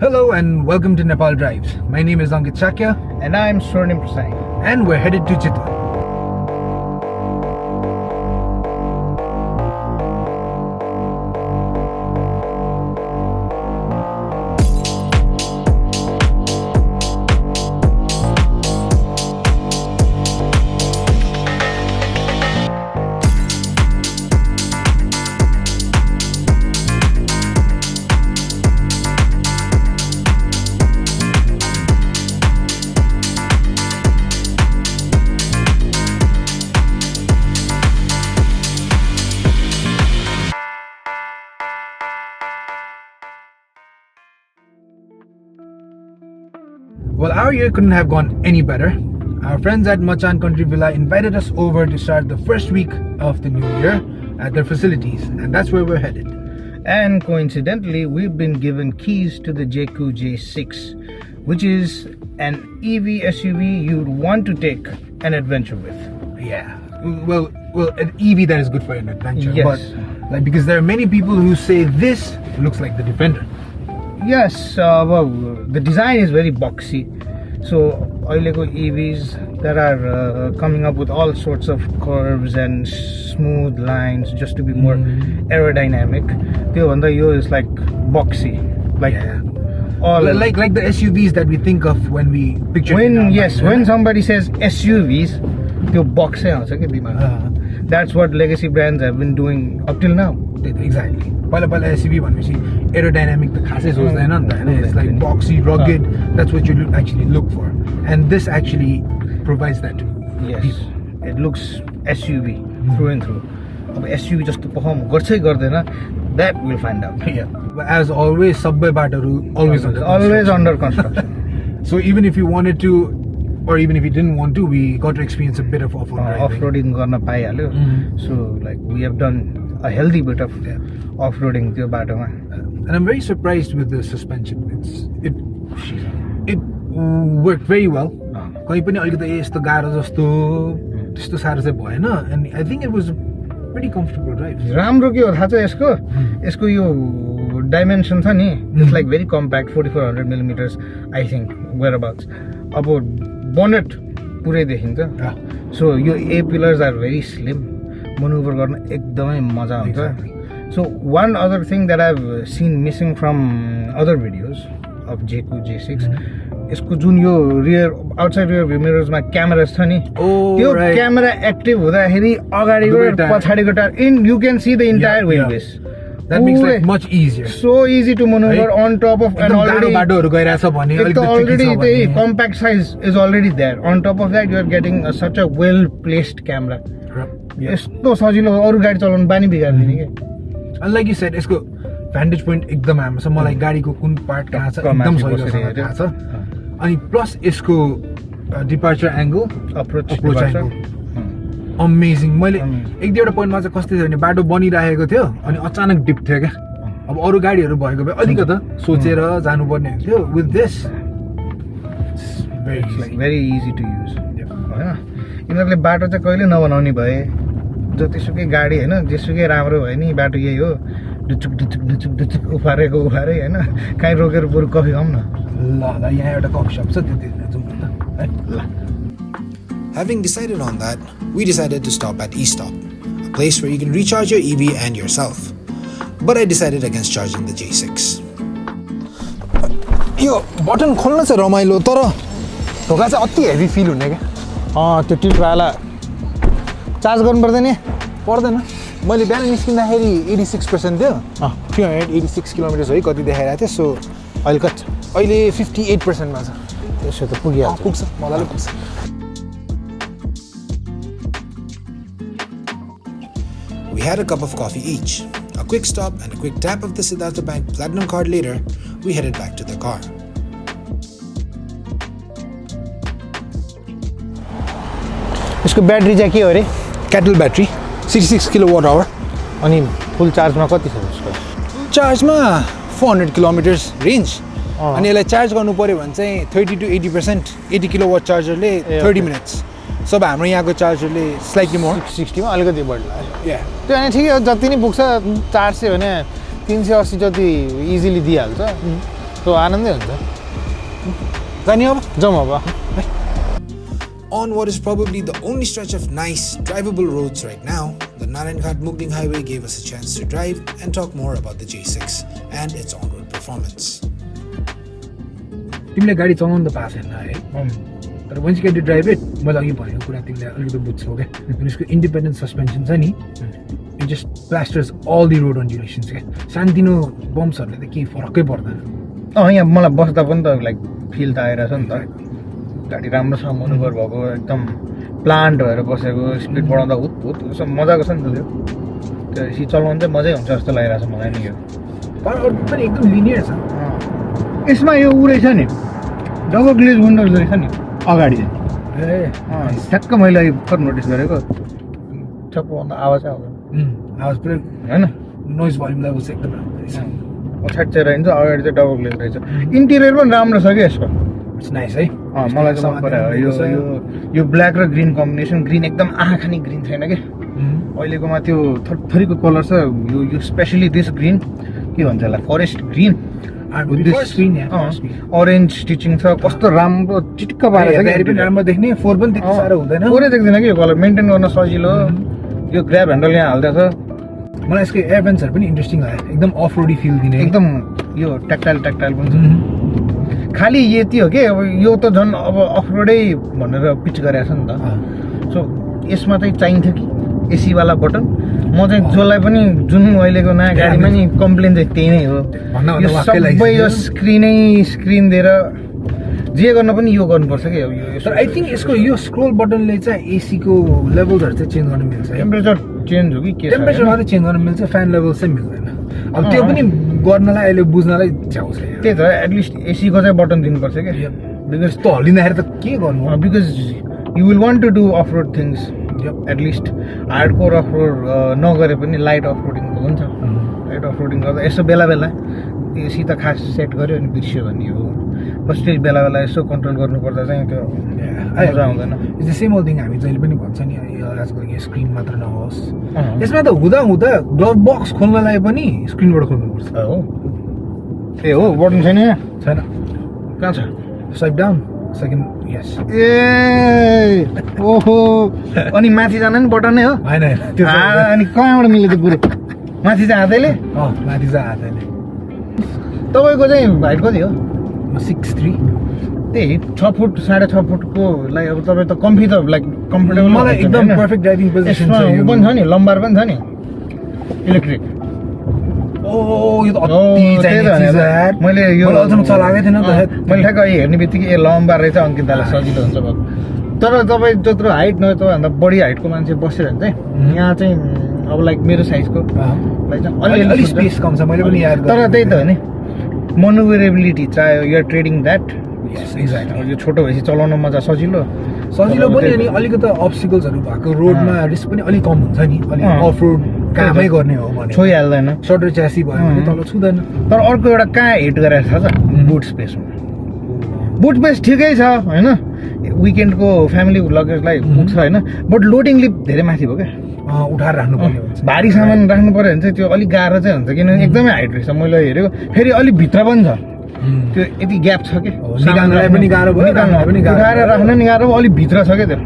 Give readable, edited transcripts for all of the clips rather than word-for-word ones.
Hello and welcome to Nepal Drives. My name is Ankit Shakya And I'm Sundowner Reflections. and we're headed to Jaecoo. Well, our year couldn't have gone any better. Our friends at Machan Country Villa invited us over to start the first week of the new year at their facilities, and that's where we're headed. And coincidentally, we've been given keys to the Jaecoo J6, which is an EV SUV you'd want to take an adventure with. Yeah, well, an EV that is good for an adventure. Yes. But because there are many people who say this looks like the Defender. Yes, well, the design is very boxy. So, oileko EVs that are coming up with all sorts of curves and smooth lines just to be more aerodynamic. Yo is like boxy, like all like the SUVs that we think of when we picture. When somebody says SUVs, yo box that's what legacy brands have been doing up till now. Exactly. Pala SUV भनेपछि aerodynamic त खासै सोच्दैन नि त हैन. It's like boxy, rugged. That's what you actually look for, and this actually provides that to people. It looks SUV through and through. अब SUV जस्तो perform गर्छै गर्दैन, that we'll find out. Yeah. But as always, subway बाटोहरु always under construction. So even if you wanted to, or even if you didn't want to, we got to experience a bit of off-road driving. Off-roading गर्न पाइहाल्यो. So like we have done a healthy bit of off-roading त्यो बाटोमा. And I'm very surprised with the suspension. It worked very well. कहीं पनि अलिकति यस्तो गाह्रो जस्तो त्यस्तो साह्रो चाहिँ भएन, and I think it was a pretty comfortable drive. राम्रो के हो थाहा छ यसको यो dimension छ नि, it's like very compact, 4400 millimeters I think whereabouts. अब bonnet पुरै देखिन्छ. So your A pillars are very slim. Maneuver गर्न एकदमै मजा आउँछ. So one other thing that I've seen missing from other videos of Jaecoo J6, यसको जुन यो outside rear view mirrors मा cameras छ नि, त्यो camera active हुँदाखेरि अगाडिको पछाडिको tyre you can see the entire wheelbase. That makes life much easier. So easy to maneuver on top of an already बाटोहरु गइराछ भने already compact size is already there. On top of that you are getting such a well placed camera. यस्तो सजिलो अरु गाडी चलाउन बानी बिगार्दिने के. And like you said, यसको vantage point एकदम राम्रो छ. मलाई गाडीको कुन पार्ट कहाँ छ एकदम सजिलोसँग थाहा छ. अनि प्लस यसको departure angle, approach angle amazing. मैले एक दुईवटा पोइन्टमा चाहिँ कस्तो थियो भने बाटो बनिरहेको थियो अनि अचानक डिप थियो क्या. अब अरु गाडीहरु भएको भए अलिकति सोचेर जानुपर्ने हुन्थ्यो. With this very easy to use. हैन, यिनीहरुले बाटो चाहिँ कहिले नबनाउने भए, जतिसुकै गाडी हैन, जेसुकै राम्रो भयो नि, बाटो यही हो, डुचुक उफारे हैन, कहीँ रोकेर बरु कफी खाऊँ न. ल यहाँ एउटा कफी शप छ, त्यतिखेर जाउँ न त. Having decided on that, we decided to stop at E-Stop, a place where you can recharge your EV and yourself. But I decided against charging the J6. Yo button खोल्न चाहिँ रमाइलो, तर ढोका चाहिँ अति हेभी फिल हुने क्या. त्यो टिपवाला चार्ज गर्नु पर्दैन नि? पर्दैन. मैले बिहान निस्किँदाखेरि 86% थियो. 386 किलोमिटर्स है कति देखाइरहेको थियो. सो अहिले 58% मा छ. त्यसो त पुगिहाल्छ. पुग्छ, मजाले पुग्छ. We had a cup of coffee each, a quick stop and a quick tap of the Siddhartha Bank Platinum card later, we headed back to the car. यसको ब्याट्री चाहिँ के हो रे? Cattle battery 66 kilowatt hour. अनि full चार्जमा कति छ यसको? चार्जमा 400 kilometres range. अनि यसलाई चार्ज गर्नु पर्यो भने चाहिँ 30 to 80%, 80 किलोवाट चार्जरले 30 मिनट्स. So हाम्रो यहाँको चार्जरले स्लाइटली मोर 60 मा अलिकति बढ्ला. त्यो अनि ठिकै हो, जति नै पुग्छ 400 भने 380 जति इजिली दिइहाल्छ. त्यसको आनन्दै हुन्छ जाने अब जाउँ अब On what is probably the only stretch of nice, drivable roads right now, the Narayan-Ghat-Mukding Highway gave us a chance to drive and talk more about the J6 and its on-road performance. तिमीले गाडी चलाउनु त पाएको छैन है तर once you get to drive it मैले अघि भनेको कुरा तिमीले अलिकति बुझ्छौ क्या यसको इन्डिपेन्डेन्ट सस्पेन्सन छ नि it just plasters all the road undulations क्या सानोतिनो बम्प्सहरूले त केही फरकै पर्दैन यहाँ मलाई बस्दा पनि त लाइक फिल त आइरहेछ नि त गाडी राम्रोसँग मनोभर भएको एकदम प्लान्ट भएर बसेको स्पिड बढाउँदा हुत मजाको छ नि त त्यो एसी चलाउनु चाहिँ मजै हुन्छ जस्तो लागिरहेछ मलाई नि यो पनि एकदम लिनियर छ यसमा यो उ रहेछ नि डबल ग्लेज विन्डोज रहेछ नि अगाडि चाहिँ ठ्याक्क मैले भर्खर नोटिस गरेको ठ्याक्कभन्दा आवाज आउँदैन आवाज पुरै होइन नोइज भोल्युम लेभल चाहिँ एकदम राम्रो रहेछ पछाडि चाहिँ रहन्छ अगाडि चाहिँ डबल ग्लेज रहेछ इन्टिरियर पनि राम्रो छ कि यसको इट्स नाइस है मलाई चाहिँ मन पऱ्यो यो ब्ल्याक र ग्रिन कम्बिनेसन ग्रिन एकदम आँखा खाने ग्रिन छैन कि अहिलेकोमा त्यो थरीको कलर छ यो स्पेसली दिस ग्रिन के भन्छ यसलाई फरेस्ट ग्रिन अरेन्ज स्टिचिङ छ कस्तो राम्रो चिट्क पारेको पनि राम्रो देख्ने फोर पनि त्यति साह्रो हुँदैन फोरै देख्दैन कि यो कलर मेन्टेन गर्न सजिलो यो ग्र्याब ह्यान्डल यहाँ हाल्दैछ मलाई यसको एयर भेन्ट्सहरू पनि इन्ट्रेस्टिङ लाग्यो एकदम अफ रोडी फिल दिने एकदम यो ट्याक्टाइल पनि छ खालि यति हो कि अब यो त झन् अब अफ रोडै भनेर पिच गरेको छ नि त सो यसमा चाहिँ चाहिन्थ्यो कि एसीवाला बटन म चाहिँ जसलाई पनि जुन अहिलेको नयाँ गाडीमा नि कम्प्लेन चाहिँ त्यही नै हो यो सबै यो स्क्रिन दिएर जे गर्न पनि यो गर्नुपर्छ कि तर आई थिङ्क यसको यो स्क्रोल बटनले चाहिँ एसीको लेभल्सहरू चाहिँ चेन्ज गर्न मिल्छ टेम्परेचर चेन्ज हो कि के टेम्परेचर मात्रै चेन्ज गर्न मिल्छ फ्यान लेभल चाहिँ मिल्दैन अब त्यो पनि गर्नलाई अहिले बुझ्नलाई च्याउ छ त्यही त एटलिस्ट एसीको चाहिँ बटन दिनुपर्छ क्या बिकज त्यो हल्लिँदाखेरि त के गर्नु because you will want to do off road things at least hardcore off road नगरे पनि लाइट अफ रोडिङ हुन्छ लाइट अफ रोडिङ गर्दा यसो बेला बेला एसी त खास सेट गर्यो अनि बिर्स्यो भन्ने हो बस त्यो बेला बेला यसो कन्ट्रोल गर्नुपर्दा चाहिँ त्यो मजा आउँदैन it's the same whole thing हामी जहिले पनि भन्छ नि आजकल यो स्क्रिन मात्र नहोस् यसमा त हुँदा ग्लभ बक्स खोल्नलाई पनि स्क्रिनबाट खोल्नुपर्छ हो ए हो बटन छैन यहाँ छैन कहाँ छ स्वाइप डाउन सेकेन्ड यस ए ओहो अनि माथि जान नि बटन नै हो होइन अनि कहाँबाट मिल्यो त्यो कुरो माथि चाहिँ हातैले माथि चाहिँ हातैले तपाईँको चाहिँ हाइट कति हो 6'3" त्यही 6 फुट 6.5 फुटको लाइक अब तपाईँ त कम्फी त लाइक कम्फर्टेबल मलाई एकदम पर्फेक्ट ड्राइभिङ पोजिसन छ यो पनि छ नि लम्बार पनि छ नि इलेक्ट्रिक यो त अति चाहिने चिज यार मैले यो अझसम्म चलाएकै थिएन त मैले ठ्याक्क हेर्ने बित्तिकै ए लम्बार रहेछ अंकितालाई सजिलो हुन्छ अब तर तपाईँ जत्रो हाइट नभए तपाईँभन्दा बढी हाइटको मान्छे बस्यो भने चाहिँ यहाँ चाहिँ अब लाइक मेरो साइजको अलि स्पेस कम छ मैले पनि याद तर त्यही त हो नि मनोभरेबिलिटी चाहियो यु आर ट्रेडिङ द्याट यो छोटो भएपछि चलाउन मजा सजिलो पनि अनि अलिकति अब्स्टिकल्सहरू भएको रोडमा रिस्क पनि अलिक कम हुन्छ नि अलिक अफ रोड कामै गर्ने हो भने छोइहाल्दैन सर्टर च्यासी भयो भने तल छुँदैन तर अर्को एउटा कहाँ हिट गरेर छ त बुट स्पेसमा बुट स्पेस ठिकै छ होइन विकेन्डको फ्यामिली लगेजलाई पुग्छ होइन बट लोडिङ लिप धेरै माथि भयो क्या उठाएर राख्नु पर्ने हुन्छ भारी सामान राख्नु पर्यो भने चाहिँ त्यो अलिक गाह्रो चाहिँ हुन्छ किनभने एकदमै हाइट रहेछ मैले हेरेको फेरि अलिक भित्र पनि छ त्यो यति ग्याप छ कि निकाल्नलाई पनि गाह्रो भयो उठाएर राख्न नि गाह्रो भयो अलिक भित्र छ क्या त्यो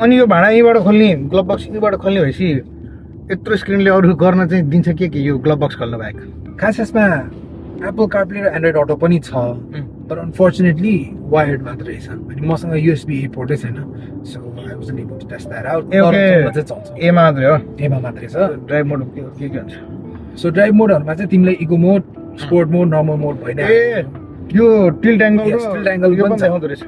अनि यो भाँडा यहीँबाट खोल्ने ग्लभ बक्स यहीँबाट खोल्ने भएपछि यत्रो स्क्रिनले अरू गर्न चाहिँ दिन्छ के यो ग्लभ बक्स खोल्न बाहेक खास यसमा एप्पल कारप्ले र एन्ड्रोइड अटो पनि छ तर अनफर्चुनेटली वायर्ड मात्रै छ अनि मसँग युएसबी पोर्टै छैन so I wasn't able to test that out एमा मात्रै हो एमा मात्रै छ ड्राइभ मोड के हुन्छ सो ड्राइभ मोडहरुमा चाहिँ तिमीलाई eco mode sport mode normal mode भइने यो टिल्ट एंगल पनि देखाउँदो रहेछ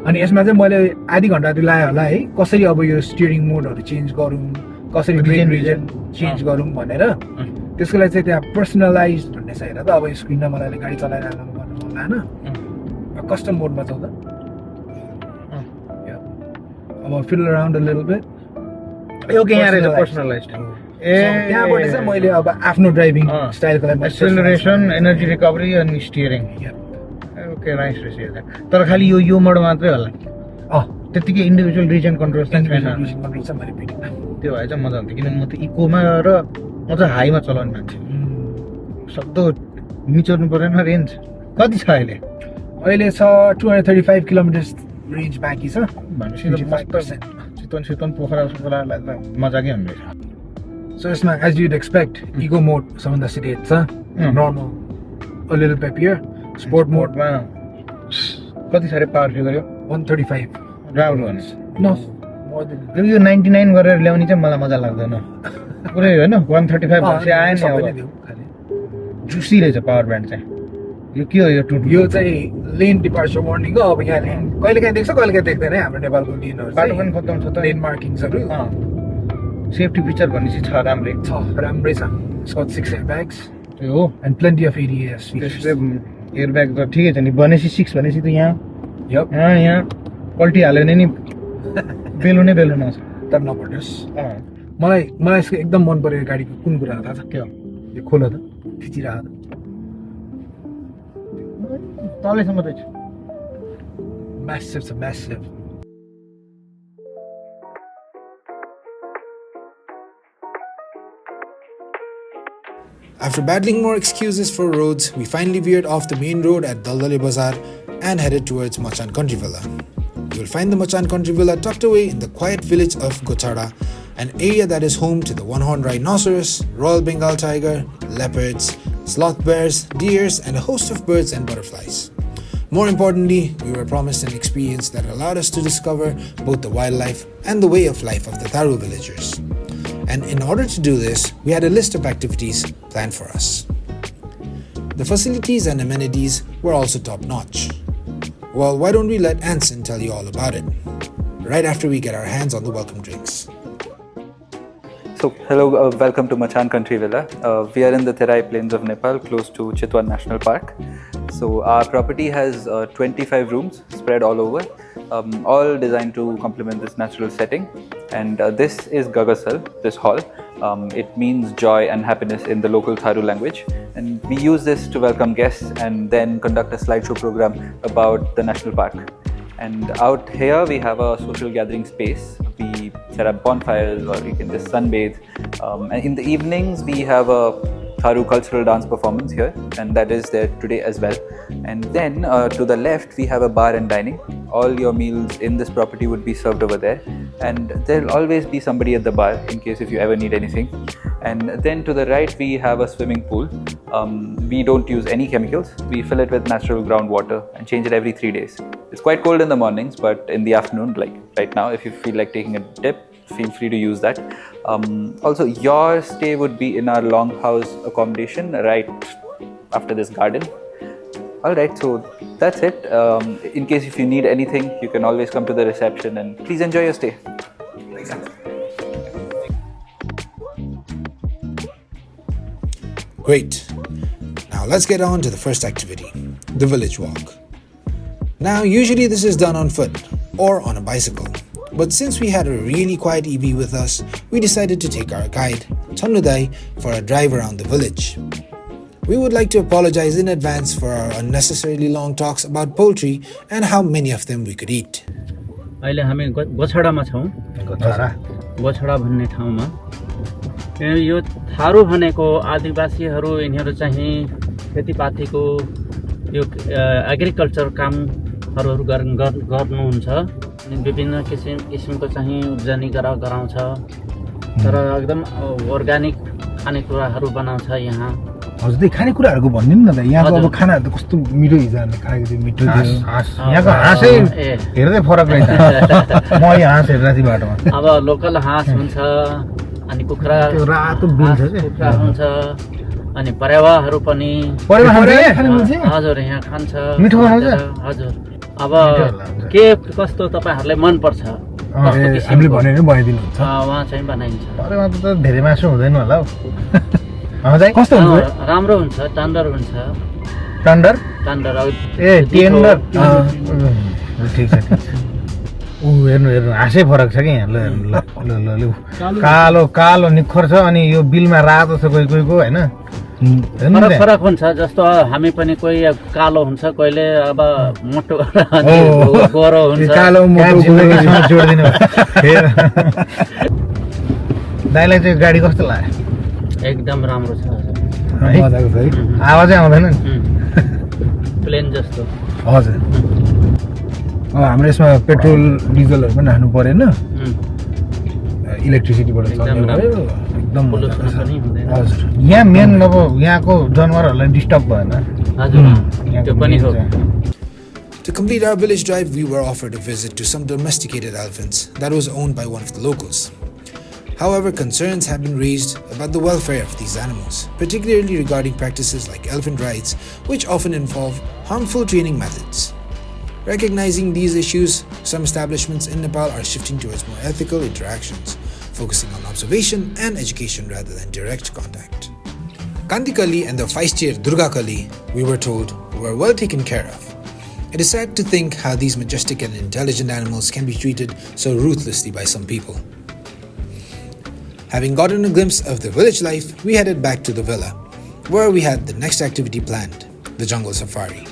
अनि यसमा चाहिँ मैले आधी घण्टा जति लाग्यो होला है कसरी अब यो स्टियरिङ मोडहरु चेन्ज गरौँ कसरी ब्रेक रिजन चेन्ज गरौँ भनेर त्यसको लागि चाहिँ त्यहाँ पर्सनलाइज्ड भन्ने छ हेर त अब यो स्क्रिनमा मलाई गाडी चलाइरहनु मन लागेन कस्टम मोडमा जाउँदा अब feel around a little bit okay यहाँ रहेछ पर्सनलाइज्ड त्यहाँबाट चाहिँ मैले अब आफ्नो ड्राइभिङ स्टाइलको लागि एक्सेलरेसन एनर्जी रिकभरी अनि स्टियरिङ ओके नाइस रहेछ तर खालि यो मोड मात्रै होला त्यतिकै इन्डिभिजुअल रिजन कन्ट्रोल छैन त्यो भए चाहिँ मजा हुन्थ्यो किनभने म त इकोमा र म चाहिँ हाईमा चलाउने मान्छे सक्दो निचोर्नु परेन रेन्ज कति छ अहिले अहिले छ 235 किलोमिटर्स रेन्ज बाँकी छ भनेपछि त मस्त चितवन पोखरालाई त मजाकै हुने रहेछ सो यसमा as you'd expect eco mode सबभन्दा सिरियस छ normal a little peppier sport mode मा कति साह्रै पावर फिगर 135 राम्रो हुने no more than यो 99 गरेर ल्याउने चाहिँ मलाई मजा लाग्दैन पुरै हैन 135 भएपछि आएन अब जुसी रहेछ पावर ब्यान्ड चाहिँ यो के हो यो चाहिँ लेन डिपार्चर वार्निङ हो अब यहाँ लेन कहिलेकाहीँ देख्छ कहिलेकाहीँ देख्दैन है हाम्रो नेपालको लेनहरु बाटो पनि खत्तम छ त लेन मार्किङ्सहरु सेफ्टी फिचर भनेपछि छ राम्रै छ it's got 6 airbags हो and plenty of ADAS features airbag त ठिकै छ नि भनेपछि 6 भनेपछि त यहाँ पल्टी हालेन नि बेलुन आउँछ तर नपटोस् मलाई यसको एकदम मन पर्यो यो गाडीको कुन कुरा थाहा छ के हो यो खोल त खिचिरहेको तलेसम्म रहेछ massive After battling more excuses for roads, we finally veered off the main road at Daldale Bazaar and headed towards Machan Country Villa. You will find the Machan Country Villa tucked away in the quiet village of Gochara, an area that is home to the one-horned rhinoceros, Royal Bengal tiger, leopards, sloth bears, deers, and a host of birds and butterflies. More importantly, we were promised an experience that allowed us to discover both the wildlife and the way of life of the Tharu villagers. And in order to do this, we had a list of activities planned for us. The facilities and amenities were also top-notch. Well, why don't we let Anson tell you all about it, right after we get our hands on the welcome drinks. So, hello, welcome to Machan Country Villa. We are in the Terai Plains of Nepal, close to Chitwan National Park. So, our property has 25 rooms spread all over, all designed to complement this natural setting. And this is Gagasal, this hall. It means joy and happiness in the local Tharu language. And we use this to welcome guests and then conduct a slideshow program about the national park. And out here we have a social gathering space. We set up bonfires or you can just sunbathe. And in the evenings we have a Tharu cultural dance performance here, and that is there today as well. And then to the left we have a bar and dining. All your meals in this property would be served over there, and there'll always be somebody at the bar in case if you ever need anything. And then to the right we have a swimming pool. We don't use any chemicals. We fill it with natural groundwater and change it every 3 days. It's quite cold in the mornings, but in the afternoon, like right now, if you feel like taking a dip, feel free to use that. Also, your stay would be in our longhouse accommodation right after this garden. Alright, so that's it. In case if you need anything, you can always come to the reception, and please enjoy your stay. Great. Now let's get on to the first activity, the village walk. Now usually this is done on foot or on a bicycle, but since we had a really quiet EV with us, we decided to take our guide, Chanudai, for a drive around the village. We would like to apologize in advance for our unnecessarily long talks about poultry and how many of them we could eat. अहिले हामी गोछडामा छौँ गोछडा भन्ने ठाउँमा यो थारू भनेको आदिवासीहरू यिनीहरू चाहिँ खेतीपातीको यो agriculture कामहरू गर्नुहुन्छ अनि विभिन्न किसिमको चाहिँ उब्जनी गराउँछ तर एकदम अर्ग्यानिक खानेकुराहरू बनाउँछ यहाँ हजुर त्यही खानेकुराहरूको भन्दिनु न त यहाँको अब खानाहरू त कस्तो मिठो हिजो हामीले खाएको थियो मिठो थियो यहाँको हाँसै हेर्दै फरक रहेछ म यहाँ हाँस हेर्दै थिएँ बाटोमा अब लोकल हाँस हुन्छ अनि कुखुरा रातो बिन्छ कुखुरा हुन्छ अनि परेवाहरू पनि हजुर यहाँ खान्छ मिठो बनाउँछ हजुर अब के कस्तो तपाईहरुलाई मन पर्छ हामीले भने नि बनाइदिनु हुन्छ वहाँ चाहिँ बनाइन्छ परेवा त धेरै मासु हुँदैन होला हौ कस्तो हुन्छ राम्रो हुन्छ टन्डर हुन्छ टन्डर ए टेन्डर ठीक छ ऊ हेर्नु हाँसै फरक छ कि यहाँ ल कालो कालो निखर छ अनि यो बिलमा रातो छ कोही कोहीको होइन फरक हुन्छ जस्तो हामी पनि कोही कालो हुन्छ कहिले अब मोटो गोरो हुन्छ कालो मोटो जोड्दिनु दाइलाई चाहिँ गाडी कस्तो लाग्यो एकदम राम्रो छ मजाको छ है आवाजै आउँदैन नि प्लेन जस्तो हजुर हाम्रो यसमा पेट्रोल डिजलहरू पनि राख्नु परेन इलेक्ट्रिसिटीबाट चल्ने भयो एकदम पोल्युसन पनि हुँदैन हजुर यहाँ मेन अब यहाँको जनावरहरूलाई डिस्टर्ब भएन हजुर त्यो पनि हो To complete our village drive, we were offered a visit to some domesticated elephants that was owned by one of the locals. However, concerns have been raised about the welfare of these animals, particularly regarding practices like elephant rides, which often involve harmful training methods. Recognizing these issues, some establishments in Nepal are shifting towards more ethical interactions, focusing on observation and education rather than direct contact. Kanti Kali and the feisty Durga Kali, we were told, were well taken care of. It is sad to think how these majestic and intelligent animals can be treated so ruthlessly by some people. Having gotten a glimpse of the village life, we headed back to the villa, where we had the next activity planned, the jungle safari.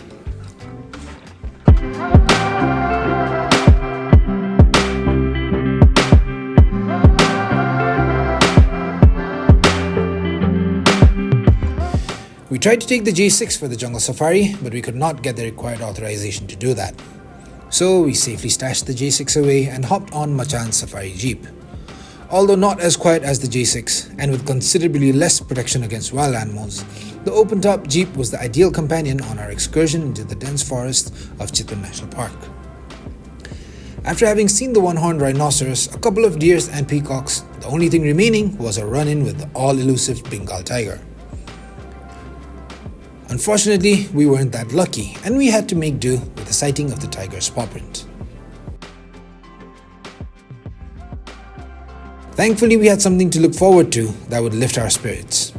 We tried to take the J6 for the jungle safari, but we could not get the required authorization to do that. So we safely stashed the J6 away and hopped on Machan's safari jeep. Although not as quiet as the J6 and with considerably less protection against wild animals, the open-top jeep was the ideal companion on our excursion into the dense forest of Chitwan National Park. After having seen the one-horned rhinoceros, a couple of deers and peacocks, the only thing remaining was a run-in with the all-elusive Bengal tiger. Unfortunately, we weren't that lucky and we had to make do with the sighting of the tiger's paw print. Thankfully, we had something to look forward to that would lift our spirits.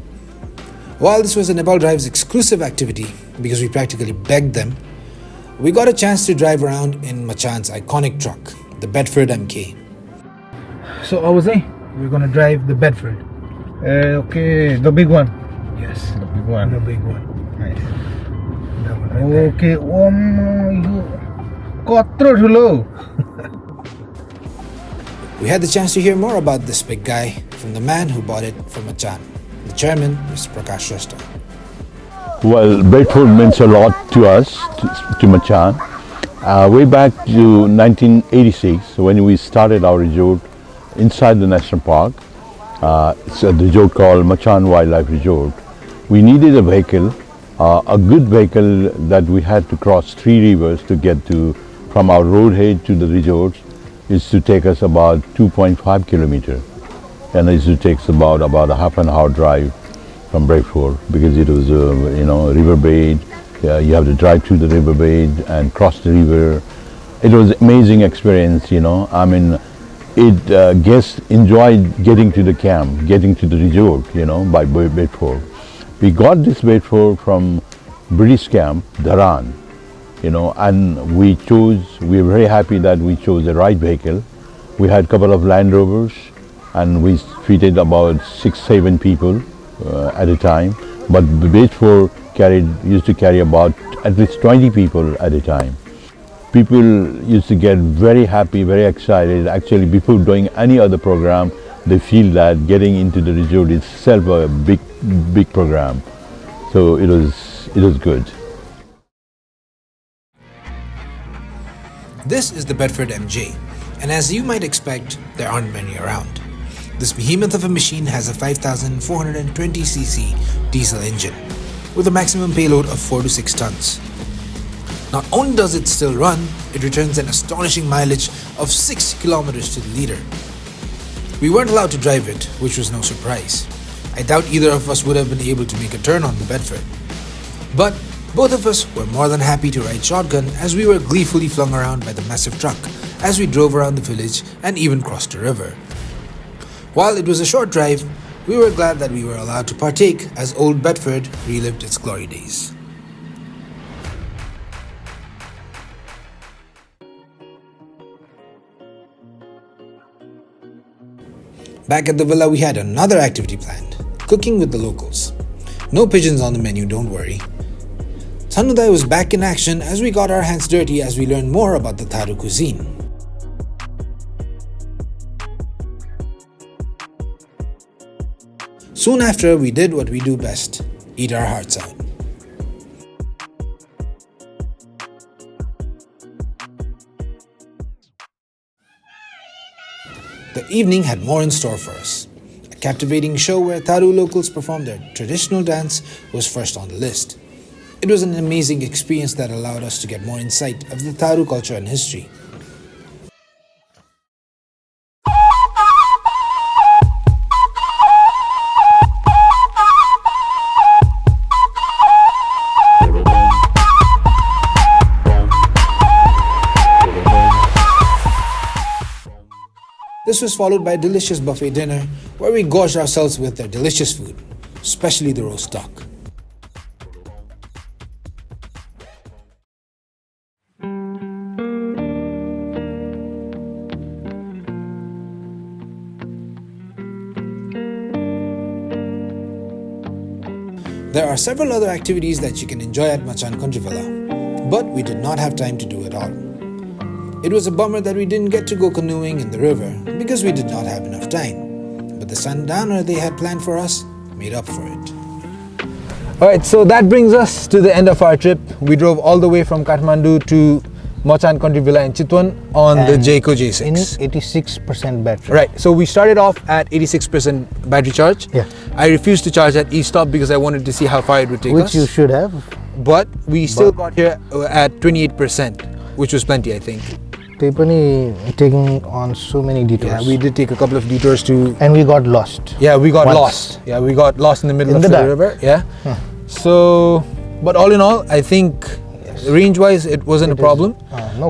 While this was a Nepal Drive's exclusive activity, because we practically begged them, we got a chance to drive around in Machan's iconic truck, the Bedford MK. So we're gonna drive the Bedford. Okay, the big one. Yes, The big one. the big one. Nice. That one right there. Okay, यो कत्रो ठुलो We had the chance to hear more about this big guy from the man who bought it from Machan, the chairman, Mr. Prakash Rasta. Well, Bedford means a lot to us, to Machan. Way back to 1986, when we started our resort inside the national park, it's a resort called Machan Wildlife Resort. We needed a vehicle, a good vehicle that we had to cross 3 rivers to get to, from our roadhead to the resort. Is to take us about 2.5 kilometers, and it takes about a half an hour drive from Bedford, because it was riverbed. You have to drive through the riverbed and cross the river. It was amazing experience, I mean, guests enjoyed getting to the camp, getting to the resort, by Bedford. We got this Bedford from British camp, Tharu. And we were very happy that we chose the right vehicle. We had a couple of Land Rovers, and we treated about 6-7 people at a time. But the Bedford used to carry about at least 20 people at a time. People used to get very happy, very excited. Actually, before doing any other program, they feel that getting into the resort is itself a big program. So it was good. This is the Bedford MJ, and as you might expect, there aren't many around. This behemoth of a machine has a 5,420cc diesel engine with a maximum payload of 4 to 6 tons. Not only does it still run, it returns an astonishing mileage of 6 kilometers to the liter. We weren't allowed to drive it, which was no surprise. I doubt either of us would have been able to make a turn on the Bedford. But both of us were more than happy to ride shotgun as we were gleefully flung around by the massive truck as we drove around the village and even crossed the river. While it was a short drive, we were glad that we were allowed to partake as old Bedford relived its glory days. Back at the villa, we had another activity planned, cooking with the locals. No pigeons on the menu, don't worry. Sanudai was back in action as we got our hands dirty as we learned more about the Tharu cuisine. Soon after, we did what we do best, eat our hearts out. The evening had more in store for us. A captivating show where Tharu locals performed their traditional dance was first on the list. It was an amazing experience that allowed us to get more insight of the Tharu culture and history. This was followed by a delicious buffet dinner where we gorged ourselves with their delicious food, especially the roast duck. There are several other activities that you can enjoy at Machan Country Villa, but we did not have time to do it all. It was a bummer that we didn't get to go canoeing in the river because we did not have enough time. But the Sundowner they had planned for us made up for it. Alright, so that brings us to the end of our trip. We drove all the way from Kathmandu to Machan Country Villa in Chitwan on the Jaecoo J6. In 86% battery. Right, so we started off at 86% battery charge. Yeah. I refused to charge at e-stop because I wanted to see how far it would take us. Which you should have. But we still got here at 28%, which was plenty, I think. They पनि taking on so many detours. Yeah, we did take a couple of detours to... And we got lost. Yeah, we got Once. lost. Yeah, we got lost in the middle of the dark. river. Yeah. So, but all in all, I think range-wise, it wasn't a problem. No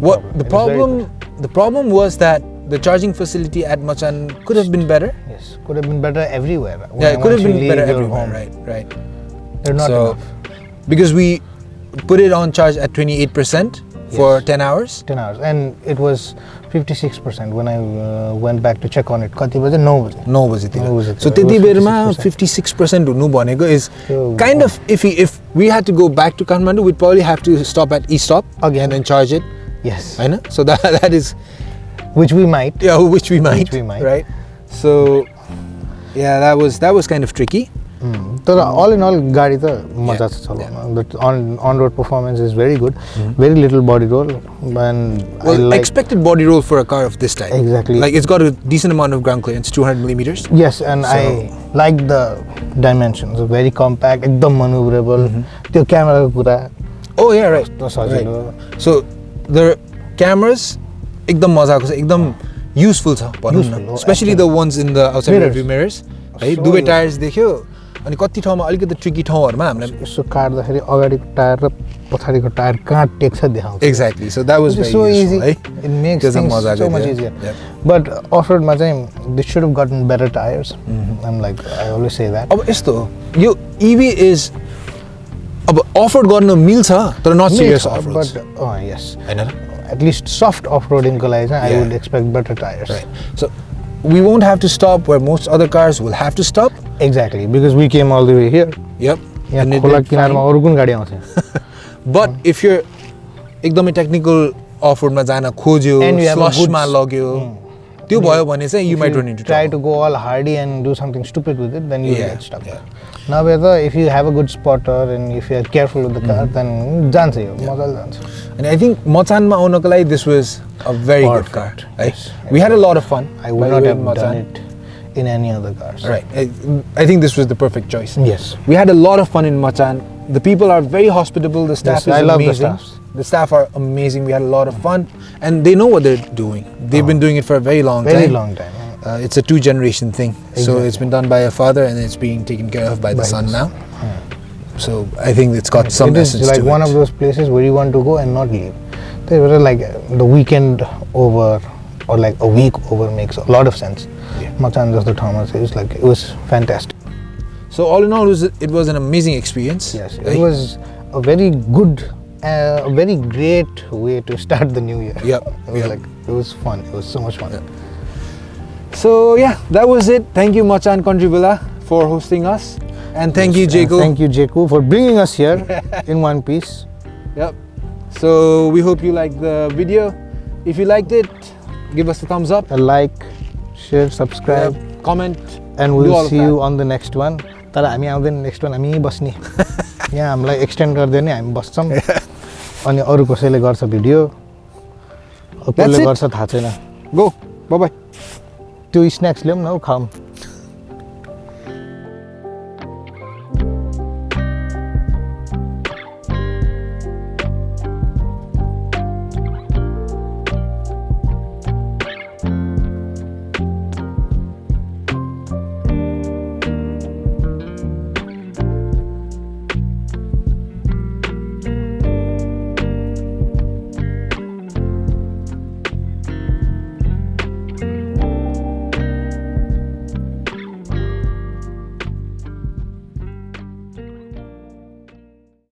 problem. The problem was that the charging facility at Machan could have been better. Yes, could have been better everywhere. Yeah, it could have been better everywhere. Home. Right. They're not enough. Because we put it on charge at 28%. For 10 hours? 10 hours. And it was 56% when I went back to check on it. Kati baje? 9 baje. 9 baje. So त्यति बेरमा 56% हुनु भनेको is kind of iffy. If we had to go back to Kathmandu, we'd probably have to stop at e-stop again and then charge it. Yes. I know. So that is... Which we might. Yeah, which we might. Right. So yeah, that was kind of tricky. तर all in all गाडी त मजा छ चलाउन. The on-road performance is very good. Very little body roll, and well, expected body roll for a car of this type. Exactly. Like it's got a decent amount of ground clearance, 200 millimeters. Yes, and I like the dimensions. Very compact, एकदम maneuverable. त्यो क्यामेराको कुरा. Oh yeah, right. So the cameras एकदम मजाको छ, एकदम useful छ भनौं न. Especially the ones in the outside rearview mirrors. है दुवै टायर्स देख्यो अनि कति ठाउँमा अलिकति ट्रिकी ठाउँहरुमा हामीलाई यसो काट्दाखेरि अगाडिको टायर र पछाडीको टायर कहाँ टेक्छ देखाउँछ. Exactly. So that was very so easy. है. It makes things so much easier. But off-roadमा चाहिँ they should have gotten better tires. I'm like, I always say that. अब यस्तो यो EV is अब off-road गर्न मिल्छ तर not serious off-road. But yes. Hahn At least soft off-roading को लागि चाहिँ I would expect better tires. Right. So we won't have to stop where most other cars will have to stop. Exactly, because we came all the way here. Yep. And खोला किनारमा अरु कुन गाडी आउँछ. But if you're एकदमै technical off-road मा जान खोज्यो, slush मा लग्यो, त्यो भयो भने चाहिँ you might run into trouble. Try to go all hardy and do something stupid with it, then you will get stuck. Now whether if you have a good spotter and if you are careful with the car, then जान्छ यो मजाले जान्छ. And I think Machan मा आउनको लागि this was a very good car. Right? We had a lot of fun. I would not have done it in any other cars. Right. I think this was the perfect choice. Yes. We had a lot of fun in Machan. The people are very hospitable. The staff is amazing. I love the staffs. The staff are amazing. We had a lot of fun, and they know what they're doing. They've been doing it for a very long time. Very long time. It's a 2-generation thing. Exactly. So it's been done by a father, and it's being taken care of by the son now. So I think it's got some essence to it. It's like one of those places where you want to go and not leave. They were like the weekend over or like a week over makes a lot of sense. Machan just the Thomas, it was fantastic. So all in all, it was an amazing experience. Yes, it was a very good, a very great way to start the new year. It was fun. It was so much fun. So yeah, that was it. Thank you Machan Country Villa for hosting us, and thank you Jaecoo. Thank you Jaecoo for bringing us here in one piece. Yep. So we hope you liked the video. If you liked it, give us a thumbs up. A like, share, subscribe, comment, and we'll see you on the next one. तर हामी आउँदैन next one हामी यहीँ बस्ने यहाँ हामीलाई extend गरिदियो नि हामी बस्छौँ अनि अरू कसैले गर्छ भिडियो कसले गर्छ थाहा छैन गो बाई त्यो स्न्याक्स ल्याउँ न हौ खाऊँ